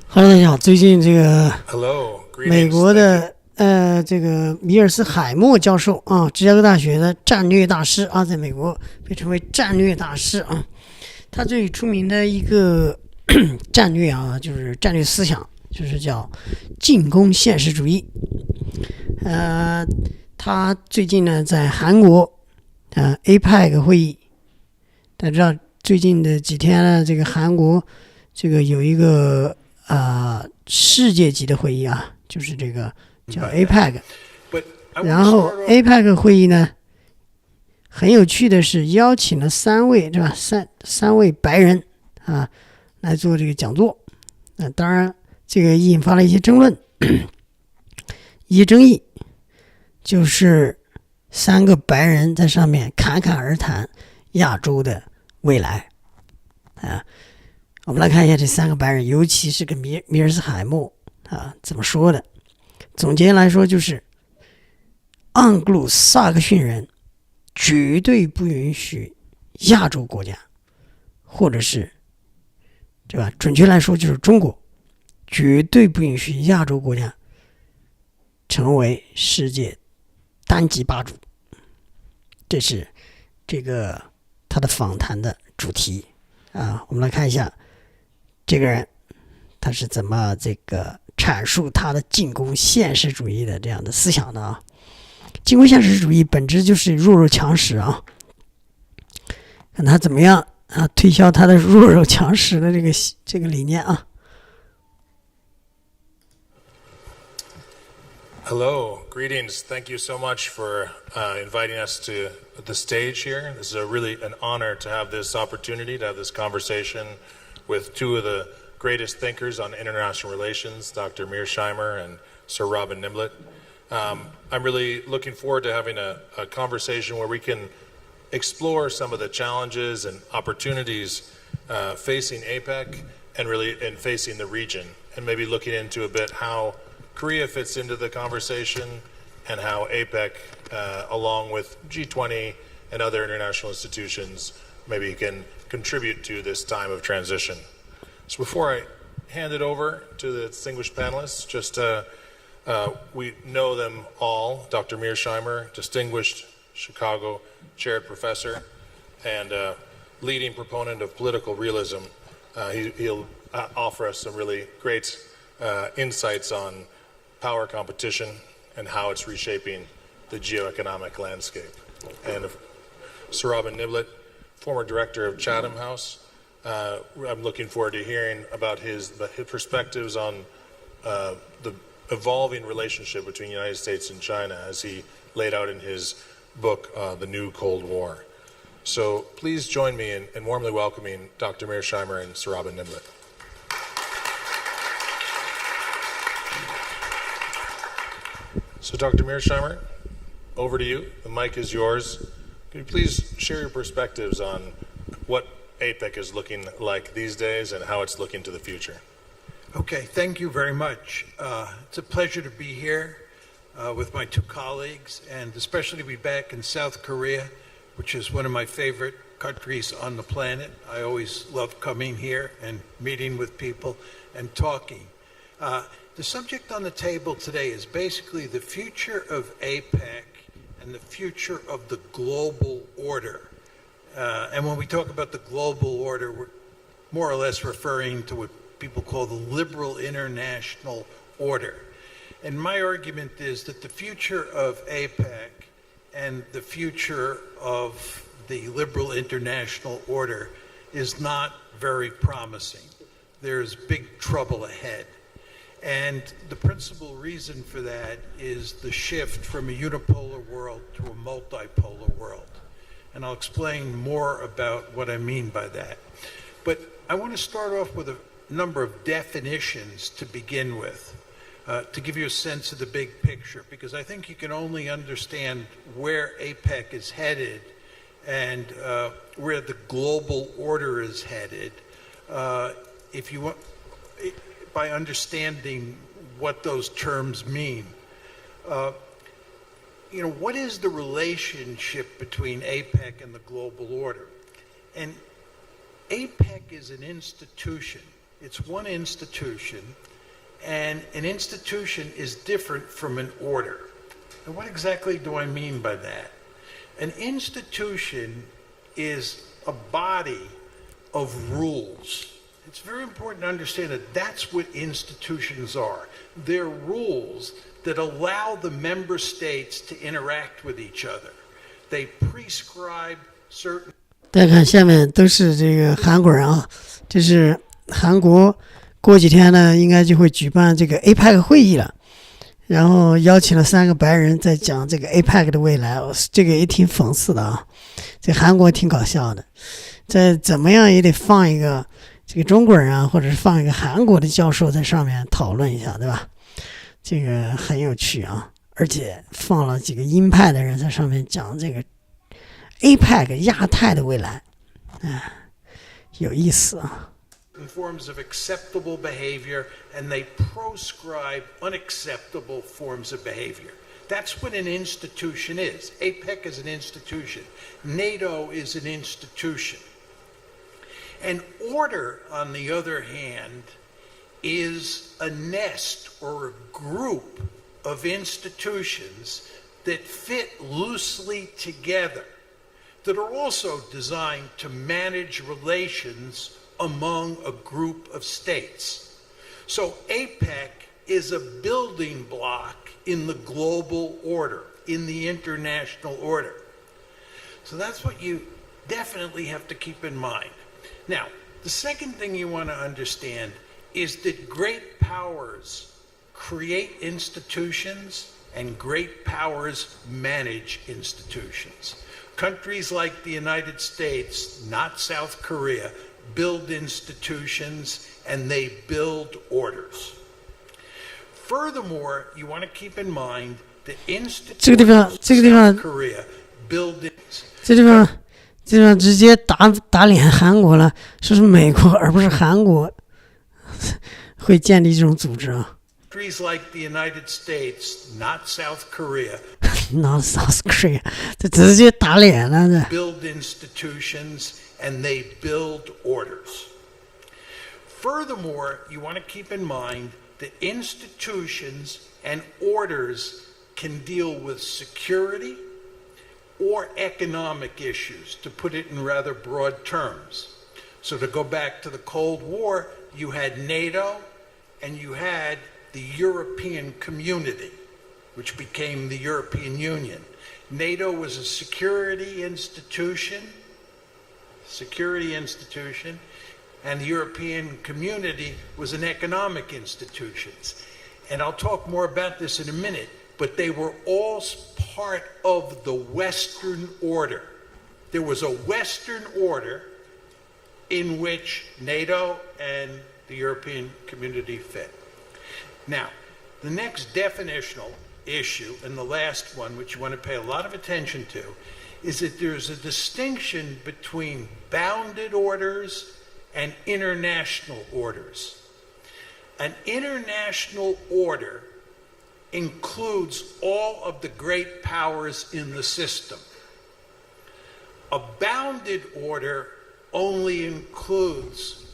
Hello，大家好。最近这个 Hello, 美 greetings. 国的这个米尔斯海默教授啊，芝加哥大学的战略大师啊，在美国被称为战略大师啊。他最出名的一个战略啊，就是战略思想，就是叫进攻现实主义。他最近呢在韩国APEC 会议，大家知道最近的几天呢，这个韩国这个有一个世界级的会议啊，就是这个叫 APEC。然后 APEC 会议呢，很有趣的是邀请了三位白人啊来做这个讲座。当然这个引发了一些争论，一些争议，就是三个白人在上面侃侃而谈亚洲的未来啊。我们来看一下这三个白人，尤其是个米尔斯海默怎么说的。总结来说就是盎格鲁撒克逊人绝对不允许亚洲国家，或者是对吧，准确来说就是中国绝对不允许亚洲国家成为世界单极霸主。这是这个他的访谈的主题我们来看一下这个人他是怎么这个阐述他的进攻现实主义的这样的思想的啊。进攻现实主义本质就是弱肉强食啊，看他怎么样推销他的弱肉强食的这个理念啊。Hello, greetings. Thank you so much for inviting us to the stage here. This is really an honor to have this opportunity, to have this conversation with two of the greatest thinkers on international relations, Dr. Mearsheimer and Sir Robin Nimblett. I'm really looking forward to having a conversation where we can explore some of the challenges and opportunities facing APEC and facing the region, and maybe looking into a bit how Korea fits into the conversation and how APEC, along with G20 and other international institutions, maybe can contribute to this time of transition. So before I hand it over to the distinguished panelists, just we know them all. Dr. Mearsheimer, distinguished Chicago chaired professor and leading proponent of political realism. He'll offer us some really great insights on power competition and how it's reshaping the geoeconomic landscape. And Sir Robin Nimblett, former director of Chatham House, I'm looking forward to hearing about his perspectives on the evolving relationship between the United States and China as he laid out in his book, The New Cold War. So please join me in warmly welcoming Dr. Mearsheimer and Sir Robin Nimblett. So Dr. Mearsheimer, over to you. The mic is yours. Can you please share your perspectives on what APEC is looking like these days and how it's looking to the future? Okay, thank you very much. It's a pleasure to be here with my two colleagues, and especially to be back in South Korea, which is one of my favorite countries on the planet. I always love coming here and meeting with people and talking. The subject on the table today is basically the future of APEC and the future of the global order. And when we talk about the global order, we're more or less referring to what people call the liberal international order. And my argument is that the future of APEC and the future of the liberal international order is not very promising. There's big trouble ahead. And the principal reason for that is the shift from a unipolar world to a multipolar world. And I'll explain more about what I mean by that. But I want to start off with a number of definitions to begin with, to give you a sense of the big picture, because I think you can only understand where APEC is headed and where the global order is headed if you want, by understanding what those terms mean. What is the relationship between APEC and the global order? And APEC is an institution. It's one institution, and an institution is different from an order. And what exactly do I mean by that? An institution is a body of rules. It's very important to understand that that's what institutions are. They're rules that allow the member states to interact with each other. They prescribe certain. 大家看，下面都是这个韩国人啊，这是韩国过几天呢，应该就会举办这个 APEC 会议了，然后邀请了3个白人在讲这个 APEC 的未来，这个也挺讽刺的啊，这韩国挺搞笑的，这怎么样也得放一个这个中国人啊，或者是放一个韩国的教授在上面讨论一下，对吧？这个很有趣啊，而且放了几个鹰派的人在上面讲这个 APEC 亚太的未来，有意思啊。Forms of acceptable behavior, and they proscribe unacceptable forms of behavior. That's what an institution is. APEC is an institution. NATO is an institution. An order, on the other hand, is a nest or a group of institutions that fit loosely together, that are also designed to manage relations among a group of states. So APEC is a building block in the global order, in the international order. So that's what you definitely have to keep in mind. Now, the second thing you want to understand is that great powers create institutions and great powers manage institutions. Countries like the United States, not South Korea, build institutions and they build orders. Furthermore, you want to keep in mind that institutions South Korea build 这地方直接打脸韩国了，说是美国而不是韩国会建立这种组织啊。Countries like the United States, not South Korea, not South Korea， 这直接打脸了这。build institutions and they build orders. Furthermore, you want to keep in mind that institutions and orders can deal with security or economic issues, to put it in rather broad terms. So to go back to the Cold War, you had NATO and you had the European Community, which became the European Union. NATO was a security institution, and the European Community was an economic institution. And I'll talk more about this in a minute, but they were all part of the Western order. There was a Western order in which NATO and the European Community fit. Now, the next definitional issue, and the last one, which you want to pay a lot of attention to, is that there's a distinction between bounded orders and international orders. An international order includes all of the great powers in the system. A bounded order only includes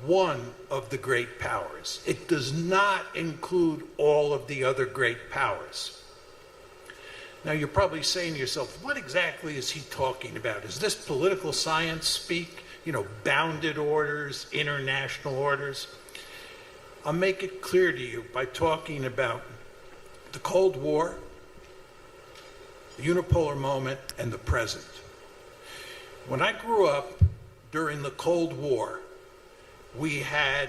one of the great powers. It does not include all of the other great powers. Now you're probably saying to yourself, what exactly is he talking about? Is this political science speak? You know, bounded orders, international orders? I'll make it clear to you by talking about the Cold War, the unipolar moment, and the present. When I grew up during the Cold War, we had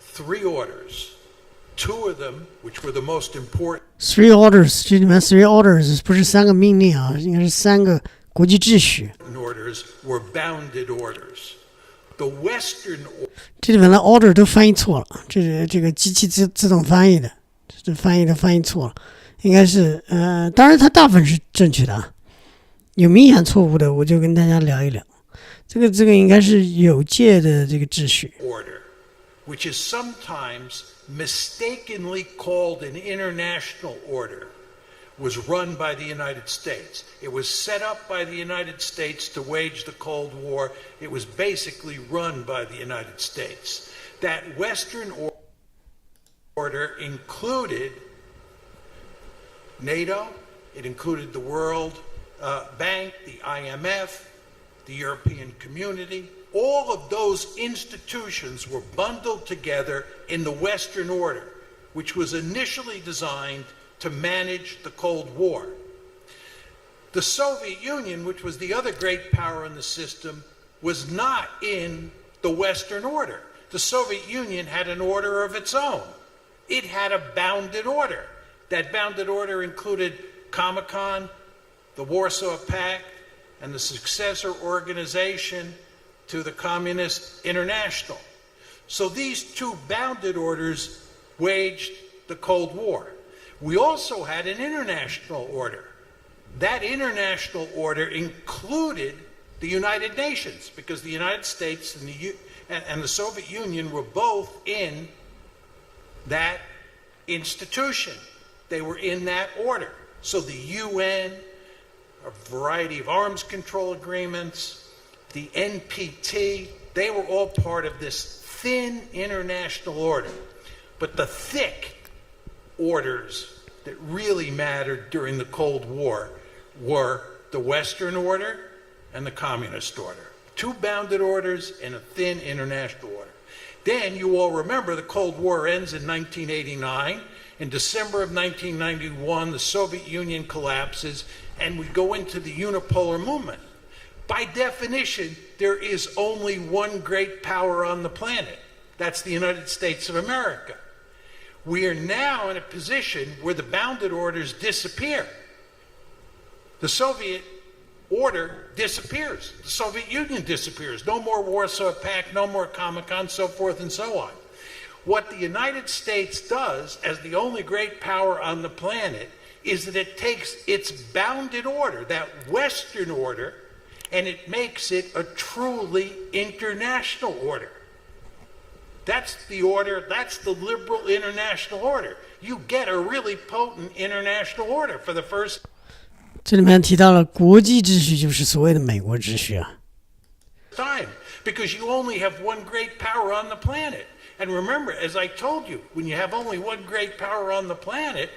3 orders. 2 of them, which were the most important. 3 orders， 这里面 3 orders 不是3个命令啊，应该是3个国际秩序。Orders were bounded orders. The Western 这里面的 order 都翻译错了，这个机器自动翻译的，这翻译错了，应该是当然它大部分是正确的啊，有明显错误的我就跟大家聊一聊。这个应该是有界的这个秩序。Order, which is sometimes mistakenly called an international order, was run by the United States. It was set up by the United States to wage the Cold War. It was basically run by the United States. that Western order included NATO, it included the World Bank, the IMF, the European Community. All of those institutions were bundled together in the Western order, which was initially designed to manage the Cold War. The Soviet Union, which was the other great power in the system, was not in the Western order. The Soviet Union had an order of its own. It had a bounded order. That bounded order included Comecon, the Warsaw Pact, and the successor organization to the Communist International. So these two bounded orders waged the Cold War. We also had an international order. That international order included the United Nations, because the United States and the Soviet Union were both in that institution. They were in that order. So the UN, a variety of arms control agreements, the NPT, they were all part of this thin international order. But the thick orders that really mattered during the Cold War were the Western order and the Communist order. Two bounded orders and a thin international order. Then you all remember the Cold War ends in 1989. In December of 1991, the Soviet Union collapses and we go into the unipolar movement. By definition, there is only one great power on the planet. That's the United States of America. We are now in a position where the bounded orders disappear. The Soviet order disappears. The Soviet Union disappears. No more Warsaw Pact, no more Comecon, so forth and so on. What the United States does as the only great power on the planet is that it takes its bounded order, that Western order, and it makes it a truly international order. That's the order, that's the liberal international order. You get a really potent international order for the first 这里面提到了国际秩序就是所谓的美国秩序啊。time, because you only have one great power on the planet. And remember, as I told you, when you have only one great power on the planet,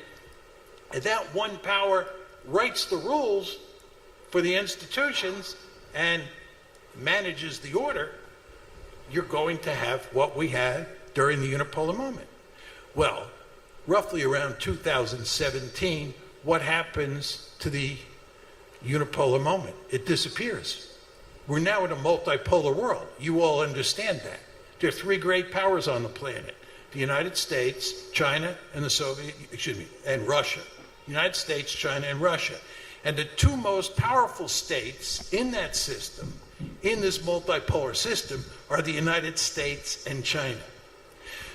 and that one power writes the rules for the institutions and manages the order, you're going to have what we had during the unipolar moment. Well, roughly around 2017, what happens to the unipolar moment? It disappears. We're now in a multipolar world. You all understand that. There are three great powers on the planet: the United States, China, and and Russia. United States, China, and Russia. And the two most powerful states in that system, in this multipolar system, are the United States and China.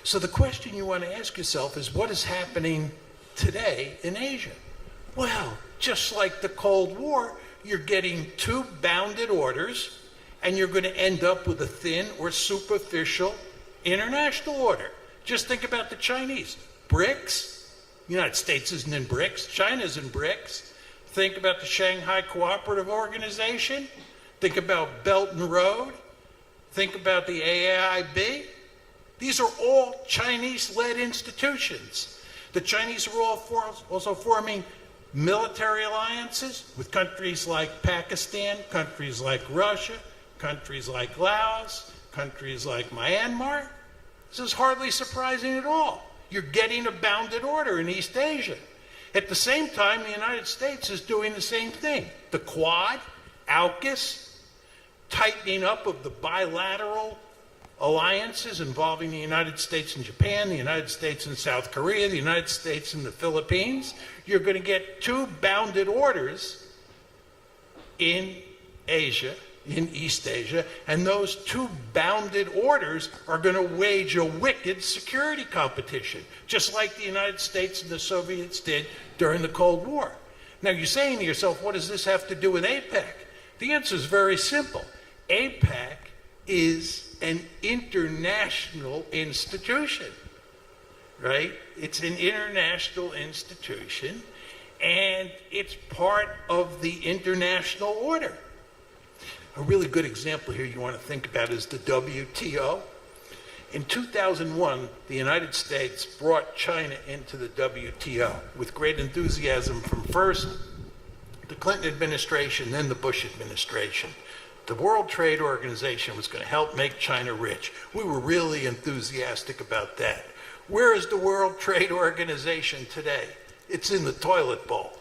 So the question you want to ask yourself is, what is happening today in Asia? Well, just like the Cold War, you're getting two bounded orders, and you're going to end up with a thin or superficial international order. Just think about the Chinese. BRICS. The United States isn't in BRICS. China's in BRICS. Think about the Shanghai Cooperative Organization. Think about Belt and Road. Think about the AIIB. These are all Chinese-led institutions. The Chinese are also forming military alliances with countries like Pakistan, countries like Russia, countries like Laos, countries like Myanmar. This is hardly surprising at all. You're getting a bounded order in East Asia. At the same time, the United States is doing the same thing. The Quad, AUKUS, tightening up of the bilateral alliances involving the United States and Japan, the United States and South Korea, the United States and the Philippines. You're going to get two bounded orders in Asia, in East Asia, and those two bounded orders are going to wage a wicked security competition, just like the United States and the Soviets did during the Cold War. Now you're saying to yourself, what does this have to do with APEC? The answer is very simple. APEC is an international institution, right? It's an international institution, and it's part of the international order. A really good example here you want to think about is the WTO. In 2001, the United States brought China into the WTO with great enthusiasm from first the Clinton administration, then the Bush administration. The World Trade Organization was going to help make China rich. We were really enthusiastic about that. Where is the World Trade Organization today? It's in the toilet bowl.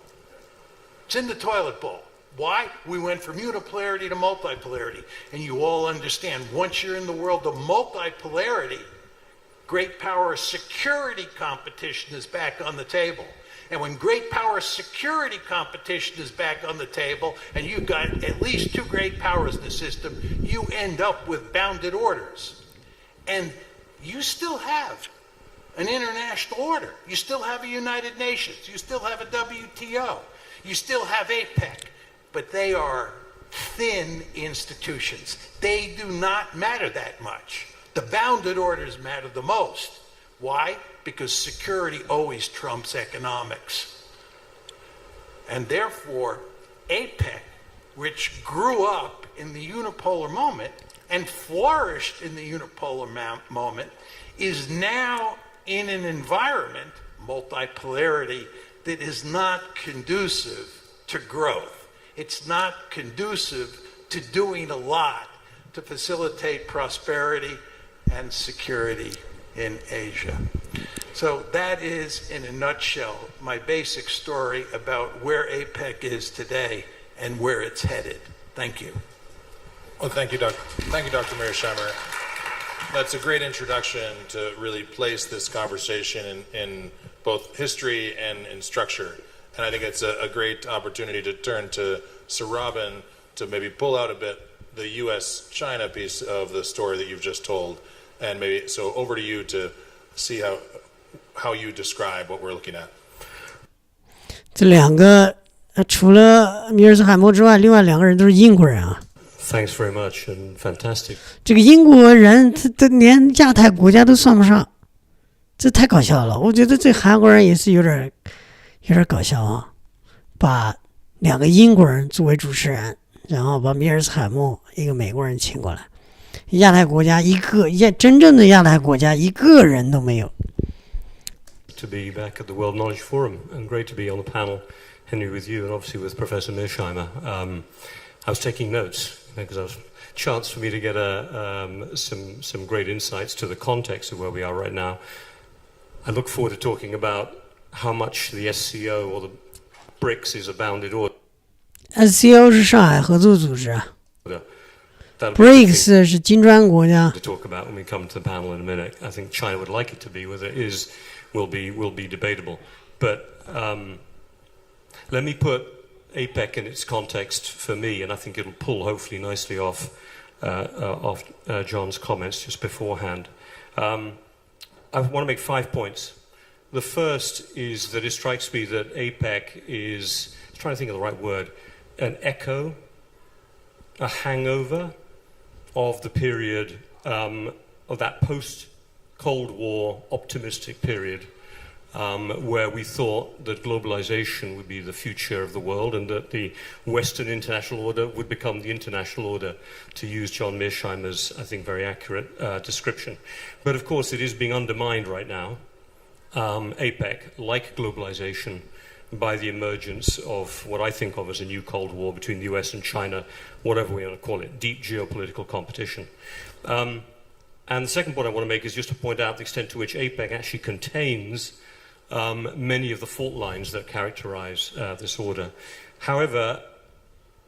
It's in the toilet bowl. Why? We went from unipolarity to multipolarity. And you all understand, once you're in the world of multipolarity, great power security competition is back on the table. And when great power security competition is back on the table, and you've got at least two great powers in the system, you end up with bounded orders. And you still have an international order. You still have a United Nations. You still have a WTO. You still have APEC. But they are thin institutions. They do not matter that much. The bounded orders matter the most. Why? Because security always trumps economics. And therefore, APEC, which grew up in the unipolar moment and flourished in the unipolar moment, is now in an environment, multipolarity, that is not conducive to growth. It's not conducive to doing a lot to facilitate prosperity and security in Asia. So that is, in a nutshell, my basic story about where APEC is today and where it's headed. Thank you. Well, thank you, Dr. Mearsheimer. That's a great introduction to really place this conversation in both history and in structure. And I think it's a great opportunity to turn to Sir Robin to maybe pull out a bit the U.S.-China piece of the story that you've just told. And maybe, so over to you to see how you describe what we're looking at. 这两个除了米尔斯海默之外，另外两个人都是英国人啊。Thanks very much and fantastic. 这个英国人他连亚太国家都算不上，这太搞笑了。我觉得这韩国人也是有点搞笑啊，把两个英国人作为主持人，然后把米尔斯海默一个美国人请过来。亚太国家真正的亚太国家一个人都没有。To be back at the World Knowledge Forum and great to be on the panel, Henry, with you and obviously with Professor Mearsheimer. I was taking notes because it was a chance for me to get some great insights to the context of where we are right now. I look forward to talking about how much the SCO or the BRICS is a bounded order. SCO 是上海合作组织啊。BRICS 是金砖国家。 To talk about when we come to the panel in a minute. I think China would like it to be. Whether it is will be debatable. But let me put APEC in its context for me, and I think it'll pull hopefully nicely off John's comments just beforehand. I want to make 5 points. The first is that it strikes me that APEC is, I'm trying to think of the right word, an echo, a hangover of the period of that post-Cold War optimistic period where we thought that globalization would be the future of the world and that the Western international order would become the international order, to use John Mearsheimer's, I think, very accurate description. But of course, it is being undermined right now, APEC, like globalization, by the emergence of what I think of as a new Cold War between the US and China, whatever we want to call it, deep geopolitical competition. And the second point I want to make is just to point out the extent to which APEC actually contains many of the fault lines that characterize this order. However,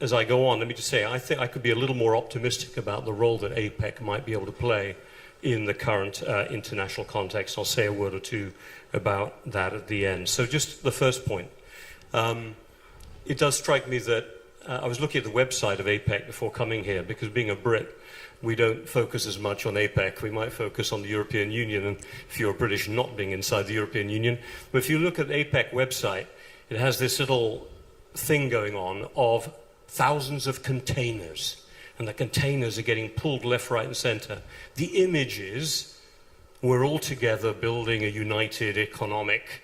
as I go on, let me just say, I think I could be a little more optimistic about the role that APEC might be able to play in the current international context. I'll say a word or two about that at the end. So just the first point. It does strike me that I was looking at the website of APEC before coming here, because being a Brit, we don't focus as much on APEC. We might focus on the European Union, and if you're British, not being inside the European Union. But if you look at the APEC website, it has this little thing going on of thousands of containers, and the containers are getting pulled left, right, and center. The image is we're all together building a united economic,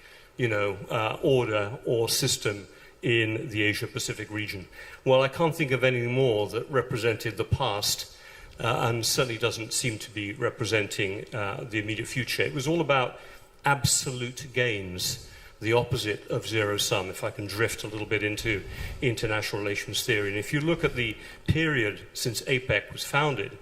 order or system in the Asia-Pacific region. Well, I can't think of anything more that represented the past and certainly doesn't seem to be representing the immediate future. It was all about absolute gains, the opposite of zero sum, if I can drift a little bit into international relations theory. And if you look at the period since APEC was founded,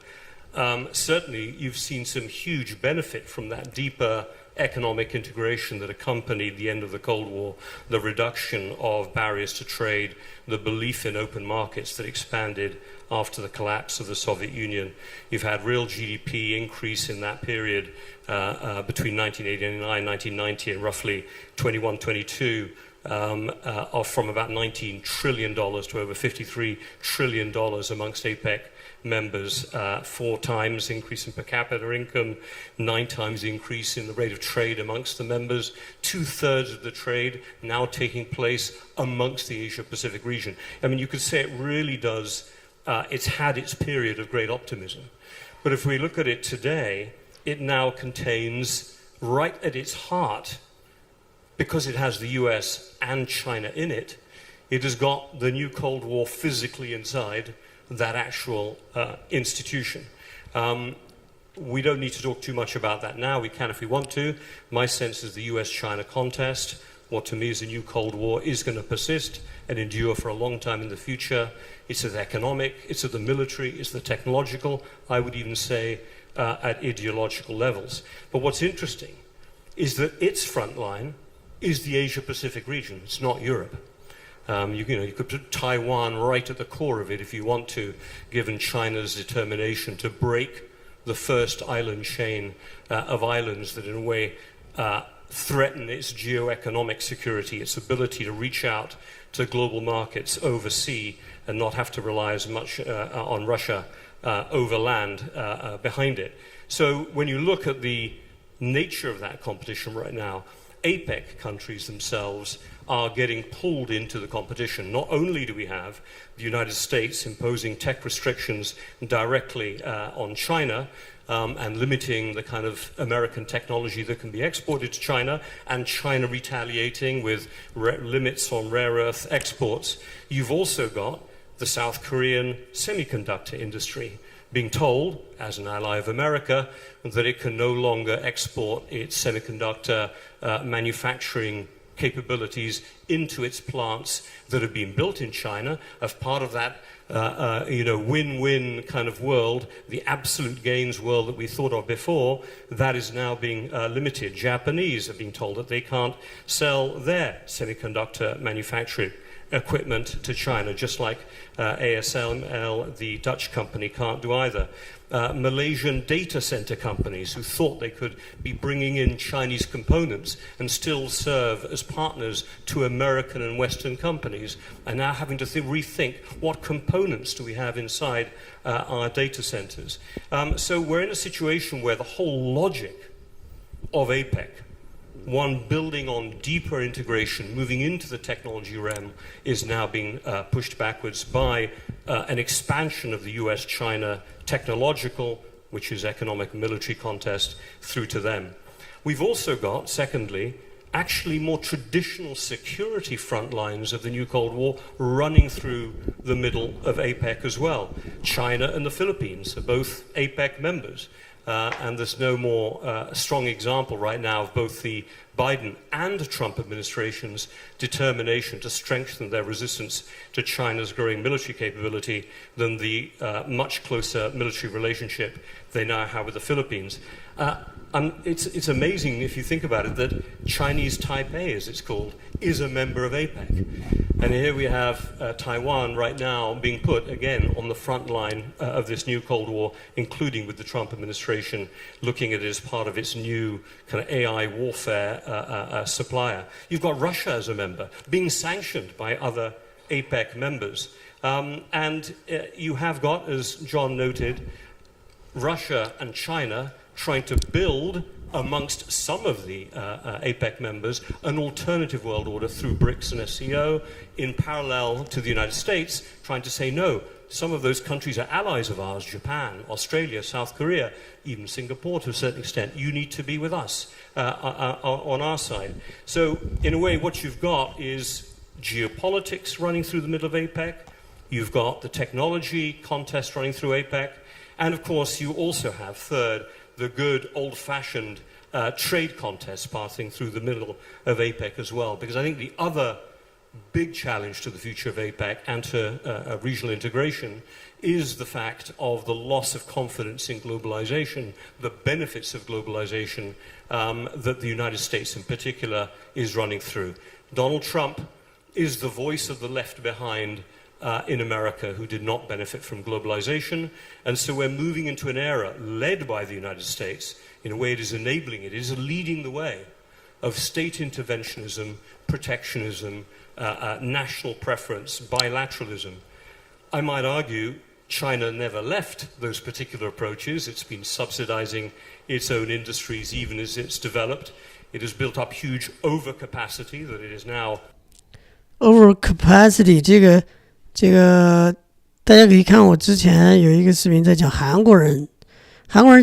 certainly you've seen some huge benefit from that deeper economic integration that accompanied the end of the Cold War, the reduction of barriers to trade, the belief in open markets that expanded after the collapse of the Soviet Union. You've had real GDP increase in that period between 1989 and 1990 and roughly 21, 22, from about $19 trillion to over $53 trillion amongst APEC members, 4 times increase in per capita income, 9 times increase in the rate of trade amongst the members, 2/3 of the trade now taking place amongst the Asia-Pacific region. I mean, you could say it really does, it's had its period of great optimism. But if we look at it today, it now contains, right at its heart, because it has the US and China in it, it has got the new Cold War physically inside that actual institution. We don't need to talk too much about that now. We can if we want to. My sense is the US-China contest, what to me is a new Cold War, is going to persist and endure for a long time in the future. It's at the economic, it's at the military, it's the technological, I would even say at ideological levels. But what's interesting is that its front line is the Asia-Pacific region. It's not Europe. You could put Taiwan right at the core of it if you want to, given China's determination to break the first island chain of islands that in a way threaten its geo-economic security, its ability to reach out to global markets overseas and not have to rely as much on Russia overland behind it. So when you look at the nature of that competition right now, APEC countries themselves are getting pulled into the competition. Not only do we have the United States imposing tech restrictions directly on China and limiting the kind of American technology that can be exported to China, and China retaliating with limits on rare earth exports, you've also got the South Korean semiconductor industry being told, as an ally of America, that it can no longer export its semiconductor manufacturing capabilities into its plants that have been built in China. As part of that win-win kind of world, the absolute gains world that we thought of before, that is now being limited. Japanese are being told that they can't sell their semiconductor manufacturing equipment to China, just like ASML, the Dutch company, can't do either. Malaysian data center companies who thought they could be bringing in Chinese components and still serve as partners to American and Western companies are now having to rethink what components do we have inside our data centers. So we're in a situation where the whole logic of APEC, one building on deeper integration, moving into the technology realm, is now being pushed backwards by an expansion of the US-China technological, which is economic and military contest, through to them. We've also got, secondly, actually more traditional security front lines of the new Cold War running through the middle of APEC as well. China and the Philippines are both APEC members. And there's no more strong example right now of both the Biden and Trump administration's determination to strengthen their resistance to China's growing military capability than the much closer military relationship they now have with the Philippines. And it's amazing if you think about it that Chinese Taipei, as it's called, is a member of APEC. And here we have Taiwan right now being put, again, on the front line of this new Cold War, including with the Trump administration looking at it as part of its new kind of AI warfare supplier. You've got Russia as a member, being sanctioned by other APEC members. And you have got, as John noted, Russia and China trying to build, amongst some of the APEC members, an alternative world order through BRICS and SCO, in parallel to the United States, trying to say, no, some of those countries are allies of ours, Japan, Australia, South Korea, even Singapore to a certain extent. You need to be with us on our side. So, in a way, what you've got is geopolitics running through the middle of APEC. You've got the technology contest running through APEC. And of course, you also have, third, the good old-fashioned trade contests passing through the middle of APEC as well. Because I think the other big challenge to the future of APEC and to regional integration is the fact of the loss of confidence in globalization, the benefits of globalization that the United States in particular is running through. Donald Trump is the voice of the left behind in America who did not benefit from globalization. And so we're moving into an era led by the United States. In a way, it is enabling it is leading the way of state interventionism, protectionism, national preference, bilateralism. I might argue China never left those particular approaches. It's been subsidizing its own industries even as it's developed. It has built up huge overcapacity that it is now. Overcapacity 这个大家可以看我之前有一个视频在讲韩国人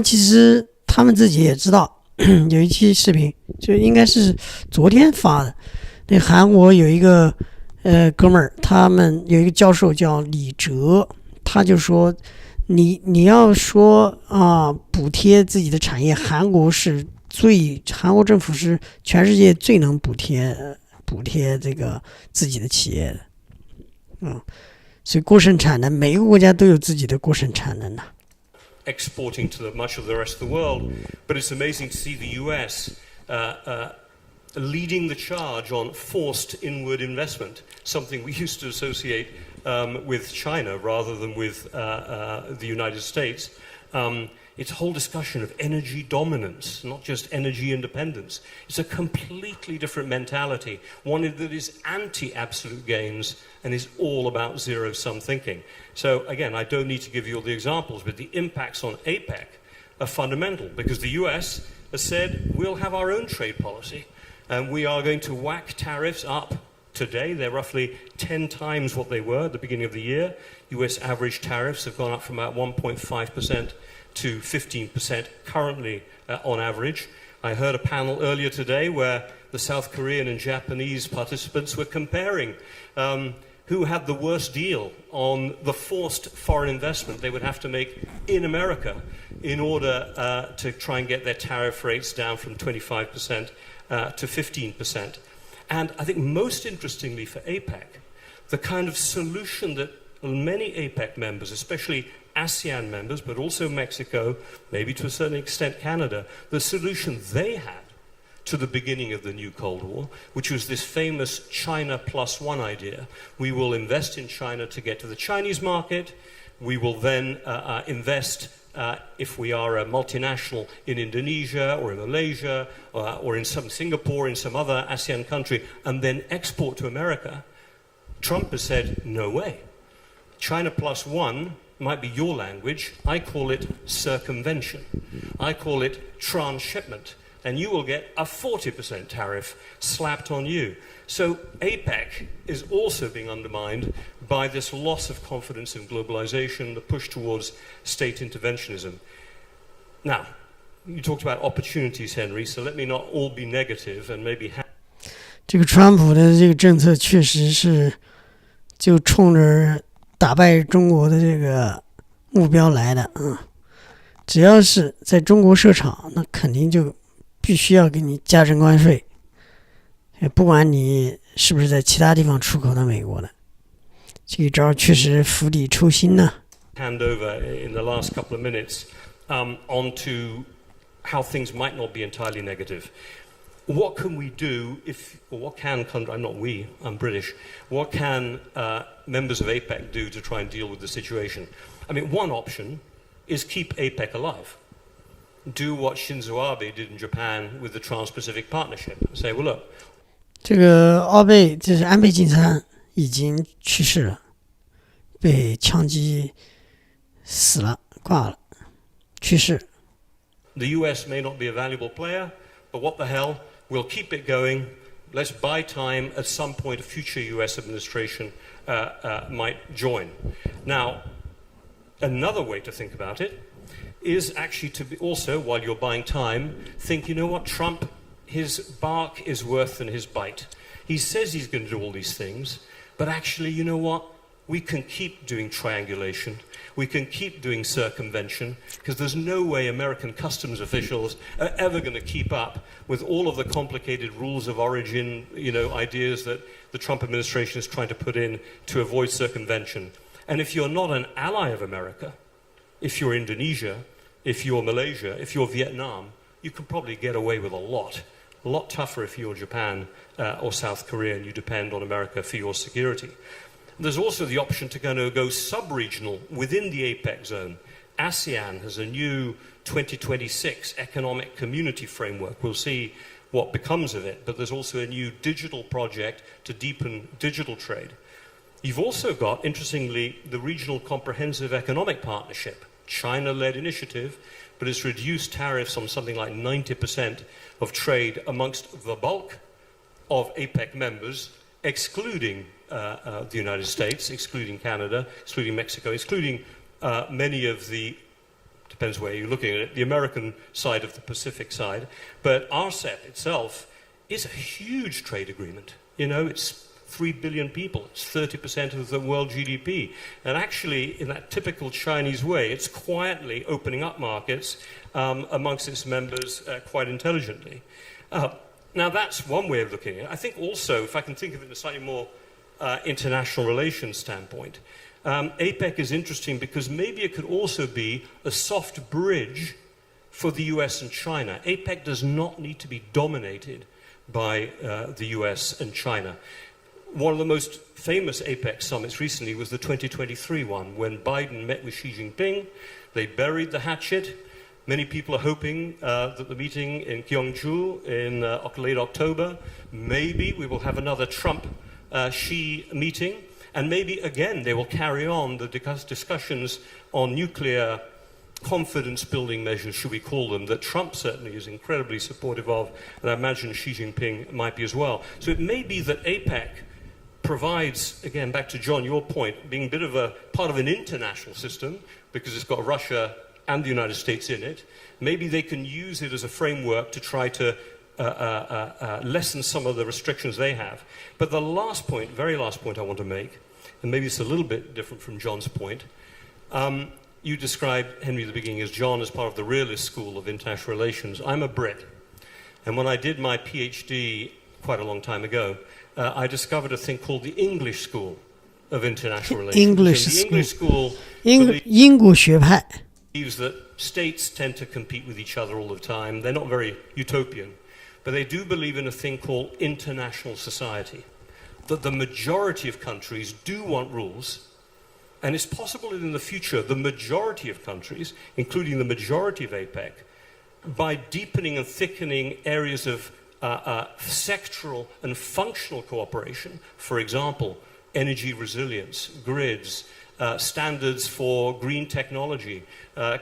其实他们自己也知道，有一期视频就应该是昨天发的。那韩国有一个哥们儿，他们有一个教授叫李哲，他就说你要说补贴自己的产业，韩国政府是全世界最能补贴这个自己的企业的，所以过剩产能每个国家都有自己的过剩产能的。Exporting to much of the rest of the world, but it's amazing to see the US leading the charge on forced inward investment, something we used to associate with China rather than with the United States. It's a whole discussion of energy dominance, not just energy independence. It's a completely different mentality, one that is anti-absolute gains and is all about zero-sum thinking. So again, I don't need to give you all the examples, but the impacts on APEC are fundamental because the US has said we'll have our own trade policy and we are going to whack tariffs up. Today, they're roughly 10 times what they were at the beginning of the year. US average tariffs have gone up from about 1.5% to 15% currently on average. I heard a panel earlier today where the South Korean and Japanese participants were comparing who had the worst deal on the forced foreign investment they would have to make in America in order to try and get their tariff rates down from 25% to 15%. And I think most interestingly for APEC, the kind of solution that many APEC members, especially ASEAN members, but also Mexico, maybe to a certain extent Canada, the solution they had to the beginning of the new Cold War, which was this famous China plus one idea. We will invest in China to get to the Chinese market. We will then invest, if we are a multinational, in Indonesia or in Malaysia or in some Singapore, in some other ASEAN country, and then export to America. Trump has said, no way. China plus one might be your language. I call it circumvention. I call it transshipment. And you will get a 40% tariff slapped on you. So APEC is also being undermined by this loss of confidence in globalization, the push towards state interventionism. Now, you talked about opportunities, Henry, so let me not all be negative and maybe... 这个川普的这个政策确实是就冲着打败中国的这个目标来的只要是在中国设厂，那肯定就必须要给你加征关税，不管你是不是在其他地方出口到美国的，这一招确实釜底抽薪呢。Hand over in the last couple of minutes onto how things might not be entirely negative. What can we do what can, not we, I'm British, what can members of APEC do to try and deal with the situation? I mean, one option is keep APEC alive. Do what Shinzo Abe did in Japan with the Trans-Pacific Partnership. Say, well, look. 这个就是安倍晋三已经去世了，被枪击死了，挂了，去世。The US may not be a valuable player, but what the hell? We'll keep it going. Let's buy time. At some point, a future US administration might join. Now, another way to think about it is actually to be also, while you're buying time, think, you know what, Trump, his bark is worse than his bite. He says he's going to do all these things, but actually, you know what, we can keep doing triangulation. We can keep doing circumvention, because there's no way American customs officials are ever going to keep up with all of the complicated rules of origin, ideas that the Trump administration is trying to put in to avoid circumvention. And if you're not an ally of America, if you're Indonesia, if you're Malaysia, if you're Vietnam, you can probably get away with a lot tougher if you're Japan or South Korea and you depend on America for your security. There's also the option to go sub-regional within the APEC zone. ASEAN has a new 2026 economic community framework. We'll see what becomes of it, but there's also a new digital project to deepen digital trade. You've also got, interestingly, the Regional Comprehensive Economic Partnership, China-led initiative, but it's reduced tariffs on something like 90% of trade amongst the bulk of APEC members, excluding the United States, excluding Canada, excluding Mexico, excluding many of the, depends where you're looking at it, the American side of the Pacific side. But RCEP itself is a huge trade agreement. It's 3 billion people. It's 30% of the world GDP. And actually, in that typical Chinese way, it's quietly opening up markets amongst its members quite intelligently. Now, that's one way of looking at it. I think also, if I can think of it in a slightly more international relations standpoint, APEC is interesting because maybe it could also be a soft bridge for the US and China. APEC does not need to be dominated by the US and China. One of the most famous APEC summits recently was the 2023 one, when Biden met with Xi Jinping. They buried the hatchet. Many people are hoping that the meeting in Gyeongju in late October, maybe we will have another Trump-Xi meeting, and maybe again they will carry on the discussions on nuclear confidence-building measures, should we call them, that Trump certainly is incredibly supportive of, and I imagine Xi Jinping might be as well. So it may be that APEC provides, again, back to John, your point, being a bit of a part of an international system, because it's got Russia and the United States in it. Maybe they can use it as a framework to try to lessen some of the restrictions they have. But the last point, very last point I want to make, and maybe it's a little bit different from John's point, you described Henry at the beginning as John as part of the realist school of international relations. I'm a Brit. And when I did my PhD quite a long time ago, I discovered a thing called the English School of International Relations. English School. 英国学派 believes that states tend to compete with each other all the time. They're not very utopian. But they do believe in a thing called international society. That the majority of countries do want rules. And it's possible that in the future, the majority of countries, including the majority of APEC, by deepening and thickening areas of sectoral and functional cooperation, for example, energy resilience, grids, standards for green technology,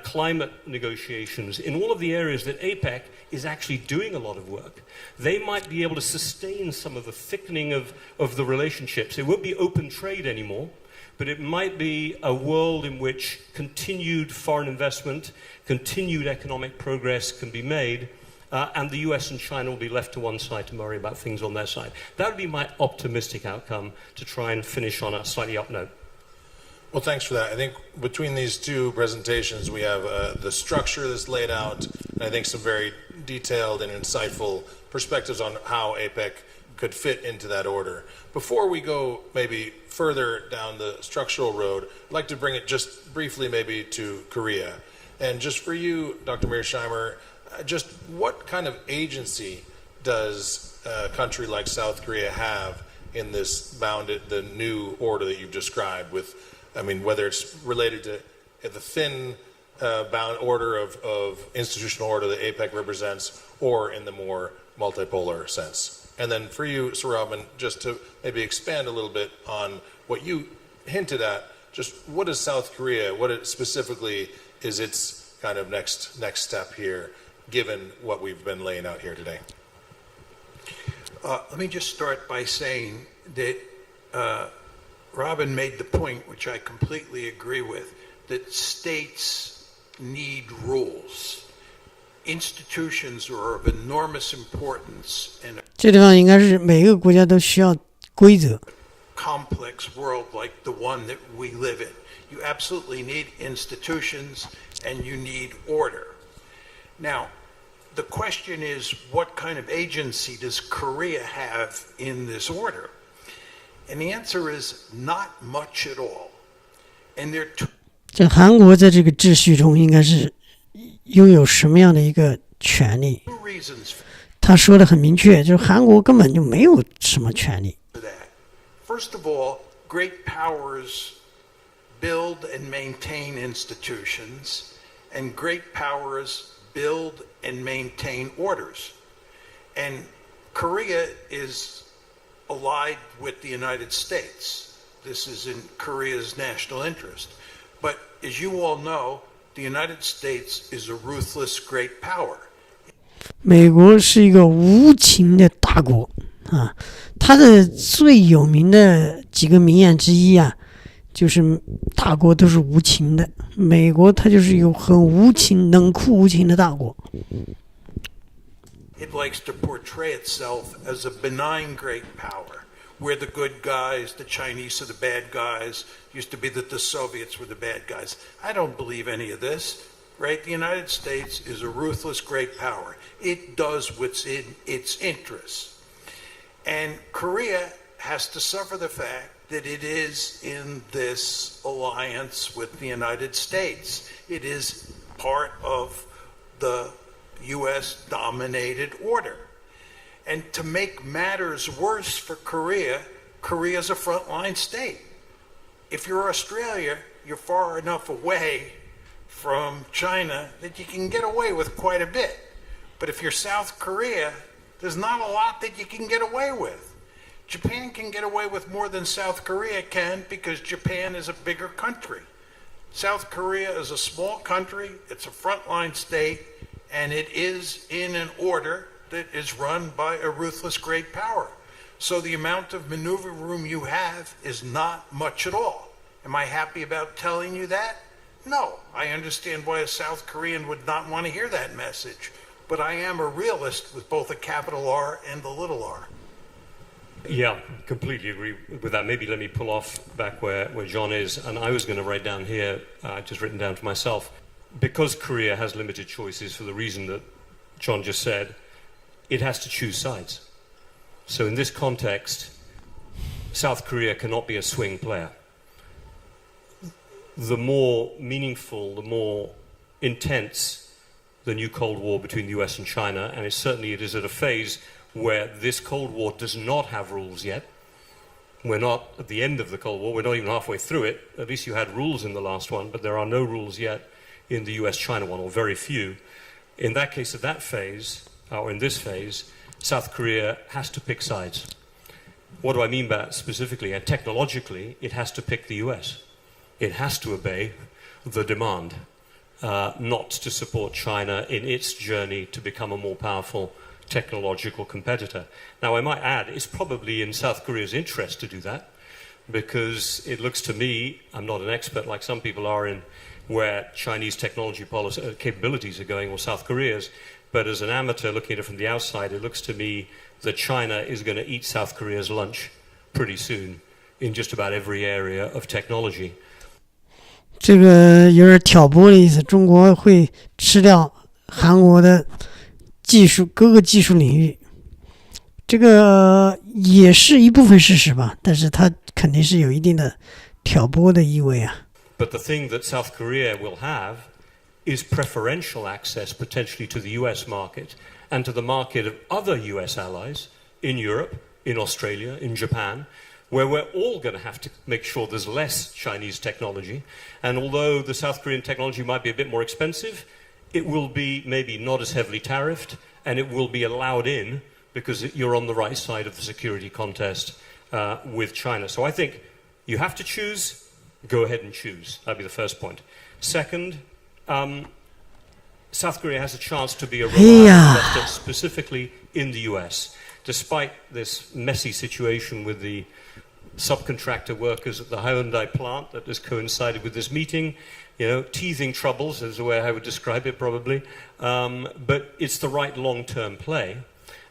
climate negotiations, in all of the areas that APEC is actually doing a lot of work, they might be able to sustain some of the thickening of the relationships. It won't be open trade anymore, but it might be a world in which continued foreign investment, continued economic progress can be made, and the US and China will be left to one side to worry about things on their side. That would be my optimistic outcome, to try and finish on a slightly up note. Well, thanks for that. I think between these two presentations, we have the structure that's laid out, and I think some very detailed and insightful perspectives on how APEC could fit into that order. Before we go maybe further down the structural road, I'd like to bring it just briefly maybe to Korea. And just for you, Dr. Mearsheimer, just what kind of agency does a country like South Korea have in this the new order that you've described with, I mean, whether it's related to the thin bound order of institutional order that APEC represents, or in the more multipolar sense? And then for you, Sir Robin, just to maybe expand a little bit on what you hinted at, just what is South Korea, specifically is its kind of next step here, given what we've been laying out here today? Let me just start by saying that Robin made the point, which I completely agree with, that states need rules. Institutions are of enormous importance, and 这地方应该是每个国家都需要规则。complex world like the one that we live in. You absolutely need institutions and you need order. Now, the question is, what kind of agency does Korea have in this order? And the answer is not much at all. And there are two. 这韩国在这个秩序中应该是拥有什么样的一个权利？他说的很明确，就是韩国根本就没有什么权利。First of all, great powers build and maintain institutions, and great powers build and maintain orders. And Korea is allied with the United States. This is in Korea's national interest. But as you all know, the United States is a ruthless great power. 美国是一个无情的大国啊，它的最有名的几个名言之一啊，就是大国都是无情的。美国它就是一个很无情、冷酷无情的大国。It likes to portray itself as a benign great power. We're the good guys, the Chinese are the bad guys. Used to be that the Soviets were the bad guys. I don't believe any of this, right? The United States is a ruthless great power. It does what's in its interests. And Korea has to suffer the fact that it is in this alliance with the United States. It is part of the U.S.-dominated order. And to make matters worse for Korea, Korea is a frontline state. If you're Australia, you're far enough away from China that you can get away with quite a bit. But if you're South Korea, there's not a lot that you can get away with. Japan can get away with more than South Korea can because Japan is a bigger country. South Korea is a small country, it's a frontline state, and it is in an order that is run by a ruthless great power. So the amount of maneuver room you have is not much at all. Am I happy about telling you that? No. I understand why a South Korean would not want to hear that message. But I am a realist with both a capital R and a little r. Yeah, completely agree with that. Maybe let me pull off back where John is. And I was going to write down here, just written down for myself, because Korea has limited choices for the reason that John just said, it has to choose sides. So in this context, South Korea cannot be a swing player. The more meaningful, the more intense the new Cold War between the US and China, and it is at a phase where this Cold War does not have rules yet. We're not at the end of the Cold War, we're not even halfway through it. At least you had rules in the last one, but there are no rules yet in the US-China one, or very few. In that case, at that phase, or in this phase, South Korea has to pick sides. What do I mean by that specifically? And technologically, it has to pick the US. It has to obey the demand, not to support China in its journey to become a more powerful technological competitor. Now, I might add, it's probably in South Korea's interest to do that, because it looks to me, I'm not an expert like some people are in where Chinese technology policy, capabilities are going, or South Korea's, but as an amateur looking at it from the outside, it looks to me that China is going to eat South Korea's lunch pretty soon in just about every area of technology. 这个有点挑拨的意思，中国会吃掉韩国的技术各个技术领域，这个也是一部分事实吧，但是它肯定是有一定的挑拨的意味啊。But the thing that South Korea will have is preferential access potentially to the US market and to the market of other US allies in Europe, in Australia, in Japan, where we're all going to have to make sure there's less Chinese technology. And although the South Korean technology might be a bit more expensive, it will be maybe not as heavily tariffed, and it will be allowed in because you're on the right side of the security contest with China. So I think you have to choose, go ahead and choose. That'd be the first point. Second, South Korea has a chance to be a reliable investor specifically in the US. Despite this messy situation with the subcontractor workers at the Hyundai plant that has coincided with this meeting, teething troubles is the way I would describe it probably, but it's the right long-term play.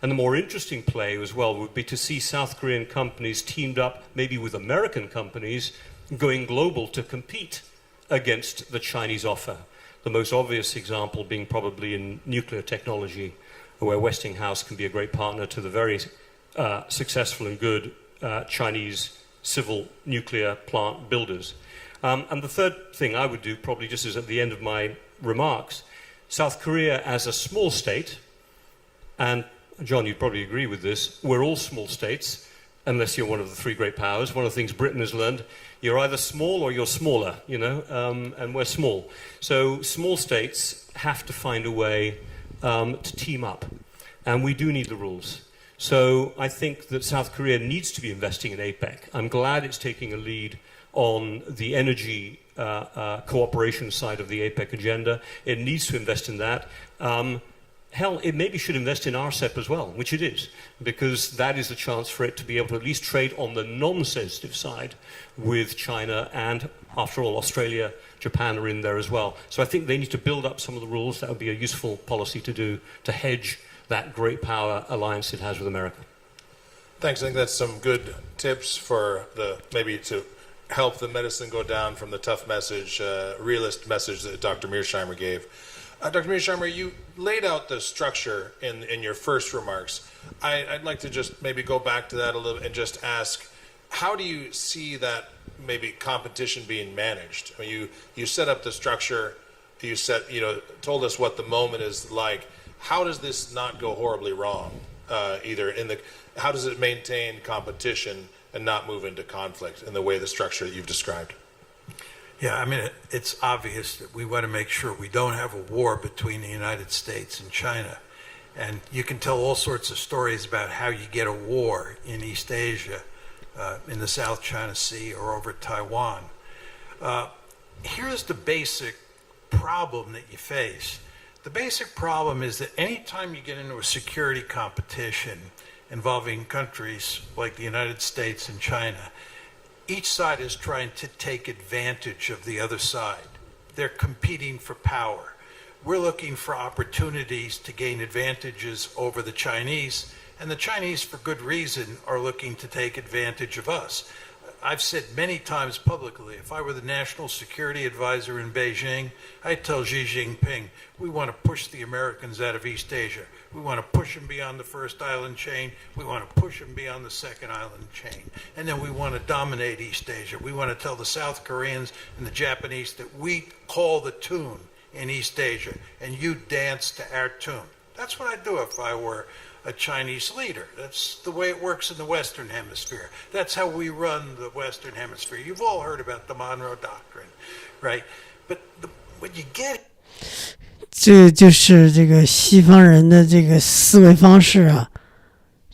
And the more interesting play as well would be to see South Korean companies teamed up maybe with American companies going global to compete against the Chinese offer. The most obvious example being probably in nuclear technology, where Westinghouse can be a great partner to the very successful and good Chinese civil nuclear plant builders. And the third thing I would do, probably just as at the end of my remarks, South Korea as a small state, and John, you'd probably agree with this, we're all small states, unless you're one of the three great powers. One of the things Britain has learned, you're either small or you're smaller, you know, and we're small. So small states have to find a way to team up, and we do need the rules. So I think that South Korea needs to be investing in APEC. I'm glad it's taking a lead on the energy cooperation side of the APEC agenda. It needs to invest in that. Hell, it maybe should invest in RCEP as well, which it is, because that is the chance for it to be able to at least trade on the non-sensitive side with China, and after all, Australia, Japan are in there as well. So I think they need to build up some of the rules. That would be a useful policy to do to hedge that great power alliance it has with America. Thanks. I think that's some good tips for maybe to help the medicine go down from the tough message, realist message that Dr. Mearsheimer gave. Dr. Mearsheimer, you laid out the structure in your first remarks. I'd like to just maybe go back to that a little and just ask, how do you see that maybe competition being managed? I mean, you set up the structure, you told us what the moment is like. How does this not go horribly wrong? How does it maintain competition and not move into conflict in the way the structure that you've described? Yeah, I mean, it's obvious that we want to make sure we don't have a war between the United States and China. And you can tell all sorts of stories about how you get a war in East Asia, in the South China Sea, or over Taiwan. Here's the basic problem that you face. The basic problem is that anytime you get into a security competition involving countries like the United States and China, each side is trying to take advantage of the other side. They're competing for power. We're looking for opportunities to gain advantages over the Chinese, and the Chinese, for good reason, are looking to take advantage of us. I've said many times publicly, if I were the national security advisor in Beijing, I'd tell Xi Jinping, we want to push the Americans out of East Asia. We want to push them beyond the first island chain. We want to push them beyond the second island chain. And then we want to dominate East Asia. We want to tell the South Koreans and the Japanese that we call the tune in East Asia, and you dance to our tune. That's what I'd do if I were a Chinese leader. That's the way it works in the Western Hemisphere. That's how we run the Western Hemisphere. You've all heard about the Monroe Doctrine, right? But when you get 这就是这个西方人的这个思维方式啊，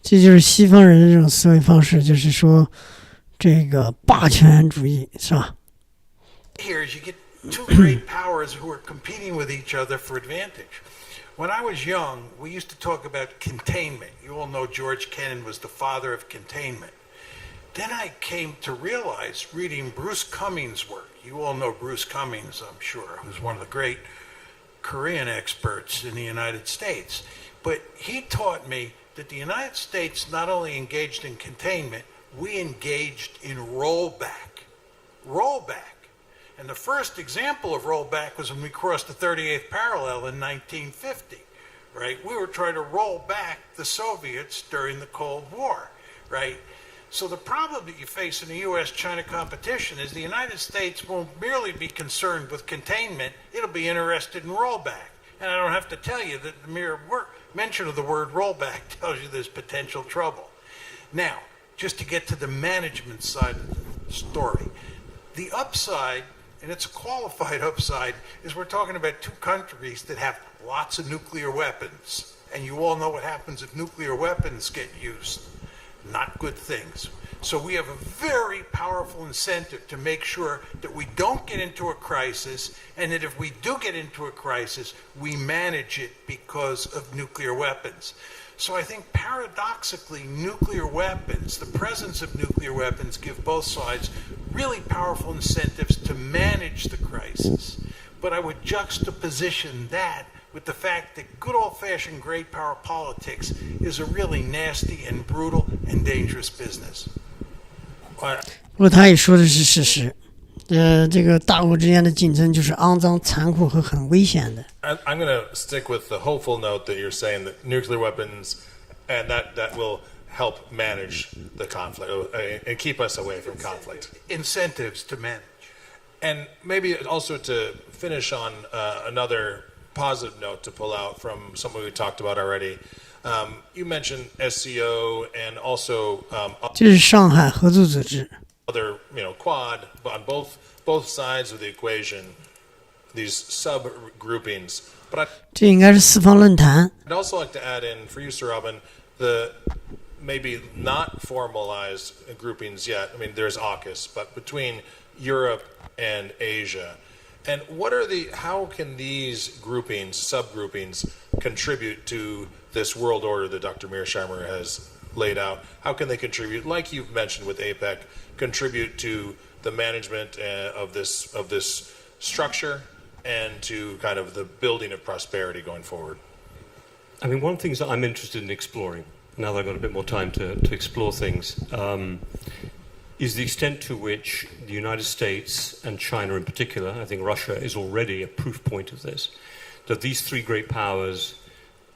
这就是西方人的这种思维方式，就是说这个霸权主义，是吧？ Here is you get two great powers who are competing with each other for advantage. When I was young, we used to talk about containment. You all know George Kennan was the father of containment. Then I came to realize, reading Bruce Cummings' work, you all know Bruce Cummings, I'm sure, who's one of the great Korean experts in the United States. But he taught me that the United States not only engaged in containment, we engaged in rollback. Rollback. And the first example of rollback was when we crossed the 38th parallel in 1950, right? We were trying to roll back the Soviets during the Cold War, right? So the problem that you face in the U.S.-China competition is the United States won't merely be concerned with containment, it'll be interested in rollback. And I don't have to tell you that the mere mention of the word rollback tells you there's potential trouble. Now, just to get to the management side of the story, the upside, and it's a qualified upside, is we're talking about two countries that have lots of nuclear weapons. And you all know what happens if nuclear weapons get used. Not good things. So we have a very powerful incentive to make sure that we don't get into a crisis, and that if we do get into a crisis, we manage it because of nuclear weapons. So I think paradoxically, nuclear weapons, the presence of nuclear weapons, give both sides really powerful incentives to manage the crisis. But I would juxtaposition that with the fact that good old-fashioned great power politics is a really nasty and brutal and dangerous business. 不过他也说的是事实，这个大国之间的竞争就是肮脏、残酷和很危险的。I'm going to stick with the hopeful note that you're saying that nuclear weapons, and that will help manage the conflict and keep us away from conflict. Incentives to manage. And maybe also to finish on another positive note to pull out from something we talked about already. You mentioned SCO and also 这是上海合作组织。other, Quad, on both sides of the equation, these sub-groupings. But 这应该是四方论坛。I'd also like to add in, for you, Sir Robin, the maybe not formalized groupings yet. I mean, there's AUKUS, but between Europe and Asia. And how can these groupings, subgroupings, contribute to this world order that Dr. Mearsheimer has laid out? How can they contribute, like you've mentioned with APEC, contribute to the management of this structure and to kind of the building of prosperity going forward? I mean, one of the things that I'm interested in exploring, now that I've got a bit more time to explore things, is the extent to which the United States and China in particular, I think Russia is already a proof point of this, that these three great powers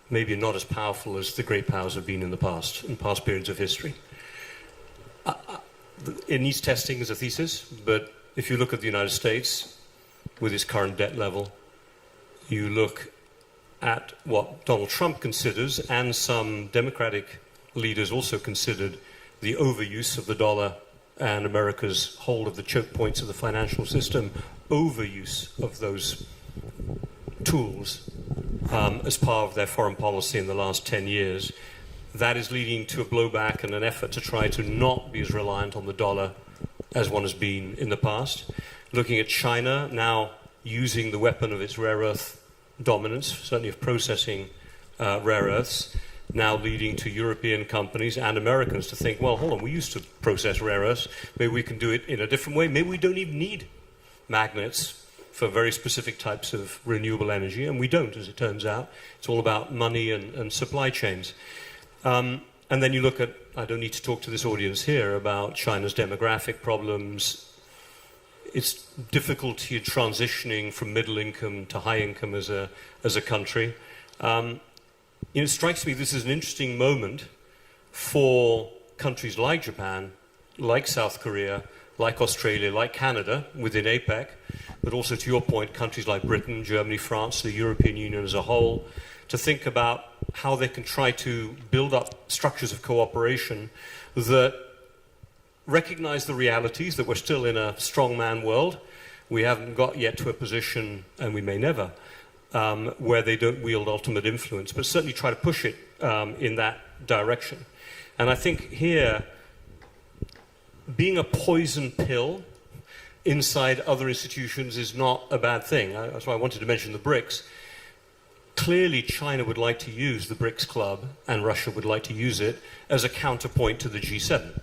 maybe are not as powerful as the great powers have been in past periods of history. It needs testing as a thesis, but if you look at the United States with its current debt level, you look at what Donald Trump considers, and some Democratic leaders also considered, the overuse of the dollar and America's hold of the choke points of the financial system, overuse of those tools as part of their foreign policy in the last 10 years. That is leading to a blowback and an effort to try to not be as reliant on the dollar as one has been in the past. Looking at China now using the weapon of its rare earth dominance, certainly of processing rare earths, now leading to European companies and Americans to think, well, hold on, we used to process rare earths, maybe we can do it in a different way, maybe we don't even need magnets for very specific types of renewable energy, and we don't, as it turns out. It's all about money and supply chains. And then you look at, I don't need to talk to this audience here about China's demographic problems, its difficulty in transitioning from middle income to high income as a country. It strikes me this is an interesting moment for countries like Japan, like South Korea, like Australia, like Canada within APEC, but also, to your point, countries like Britain, Germany, France, the European Union as a whole, to think about how they can try to build up structures of cooperation that recognize the realities that we're still in a strongman world. We haven't got yet to a position, and we may never, where they don't wield ultimate influence, but certainly try to push it in that direction. And I think here, being a poison pill inside other institutions is not a bad thing. That's why I wanted to mention the BRICS. Clearly, China would like to use the BRICS club, and Russia would like to use it as a counterpoint to the G7.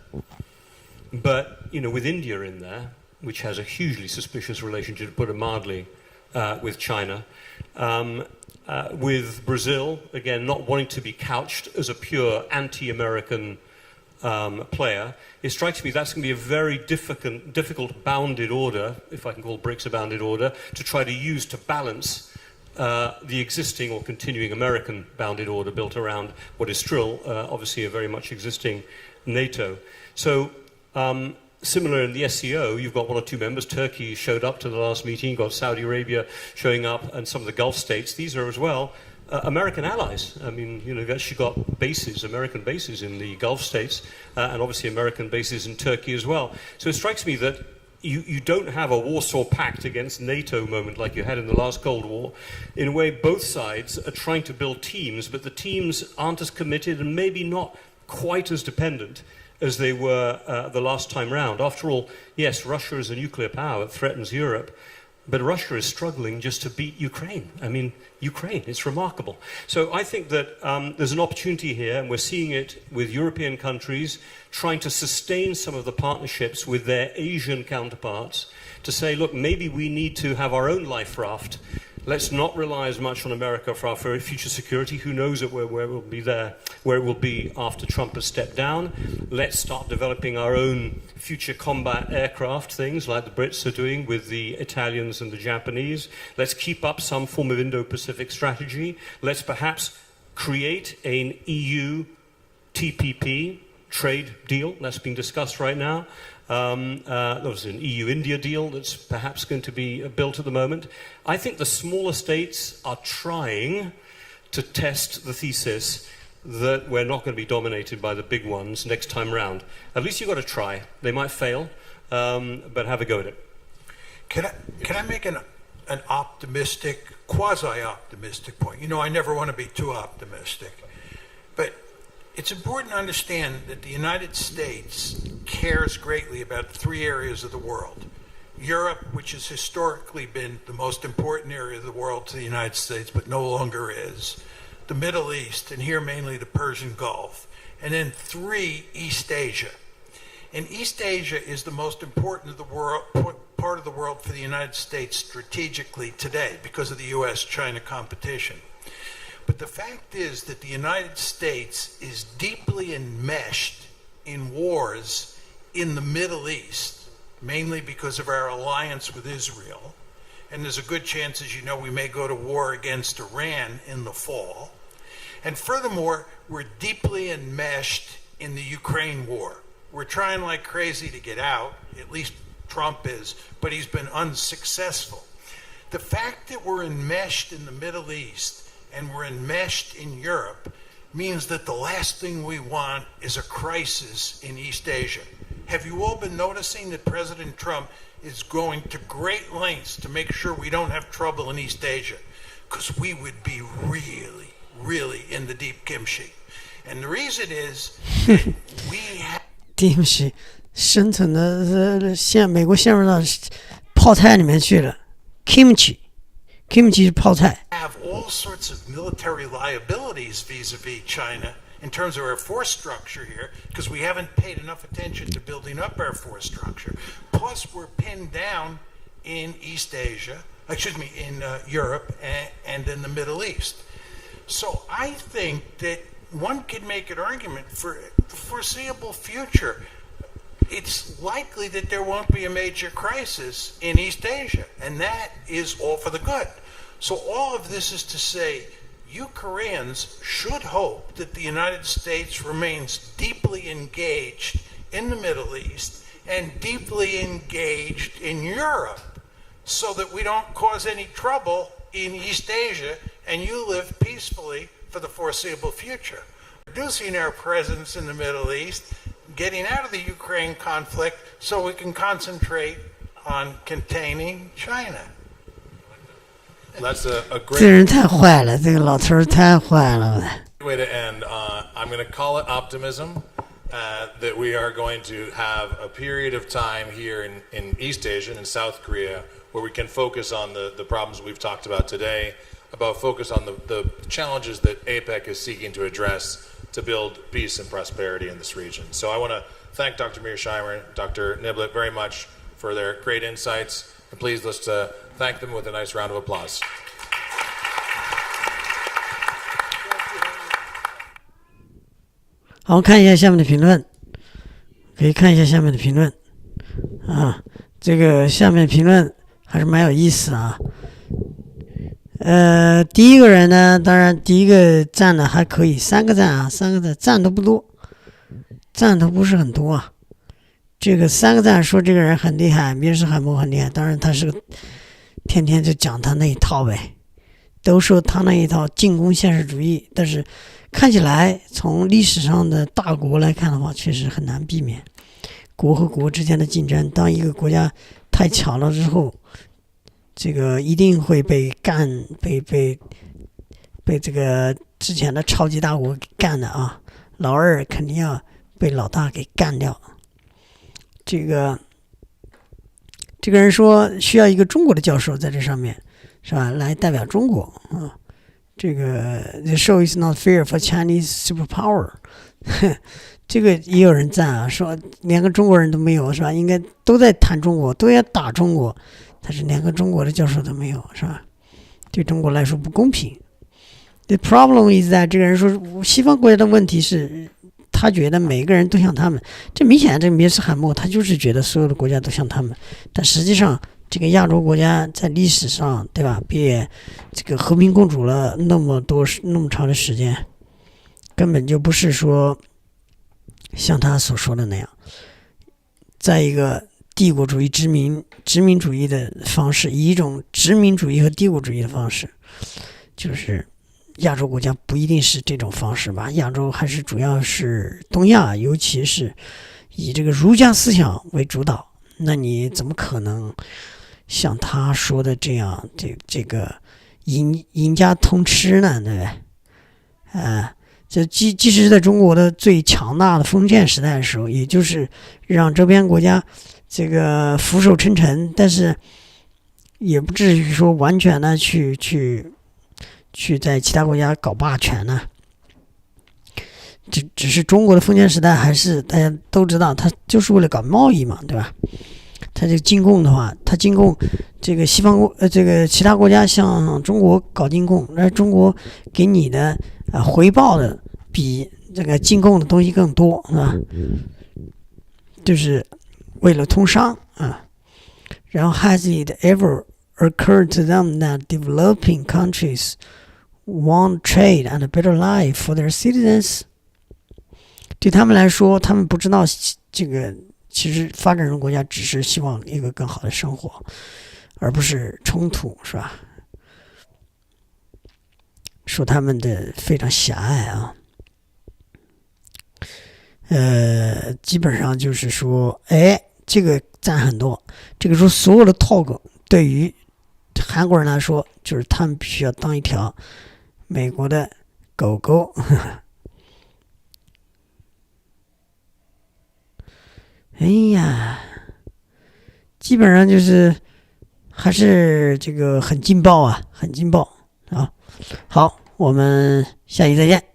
But, with India in there, which has a hugely suspicious relationship, to put it mildly, with China, with Brazil, again, not wanting to be couched as a pure anti-American player, it strikes me that's going to be a very difficult bounded order, if I can call BRICS a bounded order, to try to use to balance the existing or continuing American bounded order built around what is still obviously a very much existing NATO. So similar in the SCO, you've got one or two members. Turkey showed up to the last meeting. You've got Saudi Arabia showing up, and some of the Gulf states. These are as well American allies. I mean, you've actually got bases, American bases in the Gulf states, and obviously American bases in Turkey as well. So it strikes me that you don't have a Warsaw Pact against NATO moment like you had in the last Cold War. In a way, both sides are trying to build teams, but the teams aren't as committed and maybe not quite as dependent as they were the last time round. After all, yes, Russia is a nuclear power. It threatens Europe. But Russia is struggling just to beat Ukraine. I mean, Ukraine, it's remarkable. So I think that there's an opportunity here, and we're seeing it with European countries trying to sustain some of the partnerships with their Asian counterparts to say, look, maybe we need to have our own life raft Let's not rely as much on America for our future security. Who knows where it will be there, where it will be after Trump has stepped down. Let's start developing our own future combat aircraft things like the Brits are doing with the Italians and the Japanese. Let's keep up some form of Indo-Pacific strategy. Let's perhaps create an EU TPP trade deal that's being discussed right now. There's an EU-India deal that's perhaps going to be built at the moment. I think the smaller states are trying to test the thesis that we're not going to be dominated by the big ones next time round. At least you've got to try. They might fail, but have a go at it. Can I make an optimistic, quasi-optimistic point? You know, I never want to be too optimistic. But it's important to understand that the United States cares greatly about 3 areas of the world. Europe, which has historically been the most important area of the world to the United States, but no longer is. The Middle East, and here mainly the Persian Gulf. And then 3, East Asia. And East Asia is the most important of the world, part of the world for the United States strategically today because of the U.S.-China competition. But the fact is that the United States is deeply enmeshed in wars in the Middle East, mainly because of our alliance with Israel. And there's a good chance, as you know, we may go to war against Iran in the fall. And furthermore, we're deeply enmeshed in the Ukraine war. We're trying like crazy to get out, at least Trump is, but he's been unsuccessful. The fact that we're enmeshed in the Middle East and we're enmeshed in Europe means that the last thing we want is a crisis in East Asia. Have you all been noticing that President Trump is going to great lengths to make sure we don't have trouble in East Asia? Because we would be really, really in the deep kimchi. And the reason is we have... kimchi 生存的美国陷入到泡菜里面去了 kimchi 是泡菜 have all sorts of military liabilities vis-a-vis China in terms of our force structure here, because we haven't paid enough attention to building up our force structure. Plus, we're pinned down in East Asia, in Europe and in the Middle East. So I think that one could make an argument for the foreseeable future. It's likely that there won't be a major crisis in East Asia, and that is all for the good. So all of this is to say, you Koreans should hope that the United States remains deeply engaged in the Middle East and deeply engaged in Europe so that we don't cause any trouble in East Asia and you live peacefully for the foreseeable future. Reducing our presence in the Middle East, getting out of the Ukraine conflict so we can concentrate on containing China. That's a 这人太坏了，这个老头太坏了 way to end. I'm going to call it optimism, that we are going to have a period of time here in East Asia and in South Korea where we can focus on the problems we've talked about today, focus on the challenges that APEC is seeking to address to build peace and prosperity in this region. So I want to thank Dr. Mearsheimer, Dr. Niblett very much for their great insights. And please let's thank them with a nice round of applause. 好，看一下下面的评论，可以看一下下面的评论啊，这个下面评论还是蛮有意思啊。第一个人呢，当然第一个赞的还可以，3个赞啊，3个赞，赞都不多，赞都不是很多啊。这个3个赞说这个人很厉害，米尔斯海默很厉害，当然他是个天天就讲他那一套呗，都说他那一套进攻现实主义，但是看起来从历史上的大国来看的话，确实很难避免国和国之间的竞争。当一个国家太强了之后，这个一定会被干，被这个之前的超级大国给干的啊，老二肯定要被老大给干掉。这个人说需要一个中国的教授在这上面，是吧？来代表中国啊。这个 The show is not fair for Chinese superpower 这个也有人赞啊，说连个中国人都没有，是吧？应该都在谈中国，都要打中国，但是连个中国的教授都没有，是吧？对中国来说不公平。The problem is that 这个人说西方国家的问题是他觉得每个人都像他们，这明显这个米尔斯海默他就是觉得所有的国家都像他们，但实际上这个亚洲国家在历史上，对吧，也这个和平共处了那么长的时间，根本就不是说像他所说的那样，在一个帝国主义殖民主义的方式，以一种殖民主义和帝国主义的方式，就是亚洲国家不一定是这种方式吧，亚洲还是主要是东亚，尤其是以这个儒家思想为主导，那你怎么可能像他说的这样，这个赢家通吃呢，对不对？这即使是在中国的最强大的封建时代的时候，也就是让周边国家这个俯首称臣，但是也不至于说完全的去在其他国家搞霸权呢。只是中国的封建时代还是大家都知道，它就是为了搞贸易嘛，对吧？它这个进贡的话，它进贡这个西方这个其他国家向中国搞进贡，而中国给你的回报的比这个进贡的东西更多，是吧？就是为了通商啊。然后 Has it ever occurred to them that developing countries want trade and a better life for their citizens? 对他们来说，他们不知道这个其实发展中国家只是希望一个更好的生活，而不是冲突，是吧？说他们的非常狭隘啊。基本上就是说，这个占很多。这个说所有的 talk 对于韩国人来说，就是他们必须要当一条美国的狗狗。哎呀，基本上就是还是这个很劲爆啊，很劲爆啊。好，我们下期再见。